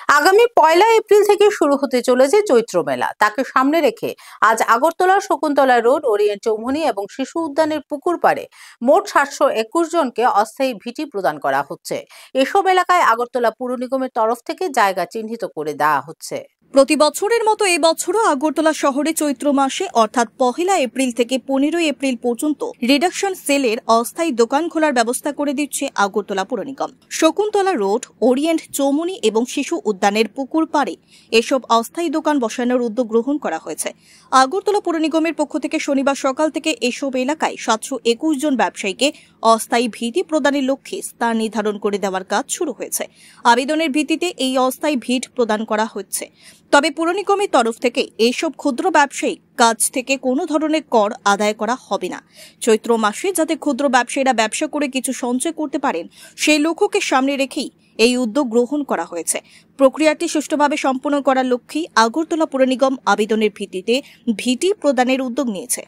আগামী 1 এপ্রিল থেকে শুরু হতে চলেছে চৈত্র মেলা। তাকে সামনে রেখে আজ আগরতলা শকুন্তলা রোড, ওরিয়েন্ট চৌমুহনী এবং শিশু উদ্যানের পুকুর পাড়ে মোট 721 জনকে অস্থায়ী ভিটি প্রদান করা হচ্ছে। এসব এলাকায় আগরতলা পুর নিগমের তরফ থেকে জায়গা চিহ্নিত করে দেওয়া হচ্ছে। প্রতি বছরের মতো এই বছরও আগরতলা শহরে চৈত্র মাসে অর্থাৎ 1 এপ্রিল থেকে 15 এপ্রিল পর্যন্ত রিডাকশন সেলের অস্থায়ী দোকান খোলার ব্যবস্থা করে দিচ্ছে আগরতলা পুর নিগম। শকুন্তলা রোড, ওরিয়েন্ট চৌমুহনী এবং শিশু উদ্যানের পুকুর পাড়ে এসব অস্থায়ী দোকান বসানোর উদ্যোগ গ্রহণ করা হয়েছে। আগরতলা পুর নিগমের পক্ষ থেকে শনিবার সকাল থেকে এসব এলাকায় 721 জন ব্যবসায়ীকে অস্থায়ী ভিটি প্রদানের লক্ষ্যে স্থান নির্ধারণ করে দেওয়ার কাজ শুরু হয়েছে। আবেদনের ভিত্তিতে এই অস্থায়ী ভিট প্রদান করা হচ্ছে। তবে পুর নিগমের তরফ থেকে এইসব ক্ষুদ্র ব্যবসায়ী কাজ থেকে কোনো ধরনের কর আদায় করা হবে না। চৈত্র মাসে যাতে ক্ষুদ্র ব্যবসায়ীরা ব্যবসা করে কিছু সঞ্চয় করতে পারেন, সেই লক্ষ্যকে সামনে রেখেই এই উদ্যোগ গ্রহণ করা হয়েছে। প্রক্রিয়াটি সুষ্ঠুভাবে সম্পন্ন করার লক্ষ্যেই আগরতলা পুর নিগম আবেদনের ভিত্তিতে ভিটি প্রদানের উদ্যোগ নিয়েছে।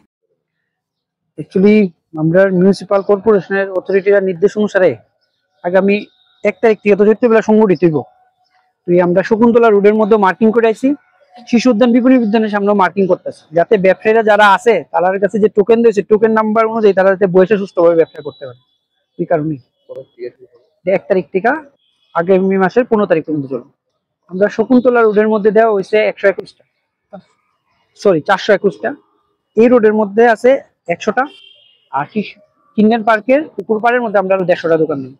অ্যাকচুয়ালি আমরা মিউনিসিপাল কর্পোরেশনের অথরিটির নির্দেশ অনুসারে আগামী 1 তারিখ থেকে তো চৈত্রবেলা সংগঠিত হইব। আমরা শকুন্তলা রোডের মধ্যে মার্কিং করে আইছি, শিশু উদ্যান বিপণী বিদ্যানের সামনে মার্কিং করতেছি, যাতে ব্যবসায়ীরা যারা আছে তাদের কাছে যে টোকেন দিয়েছে টোকেন নাম্বার অনুযায়ী তারা যাতে বসে সুস্থভাবে ব্যবসা করতে পারে। এই কারণেই 1 তারিখ থেকে আগামী মাসের 15 তারিখ পর্যন্ত চলবে। আমরা শকুন্তলা রোডের মধ্যে দেওয়া হয়েছে 421টা। এই রোডের মধ্যে আছে 100টা, আর কিন্ডার পার্কের পুকুর পাড়ের মধ্যে আমরা 150টা দোকান দিই।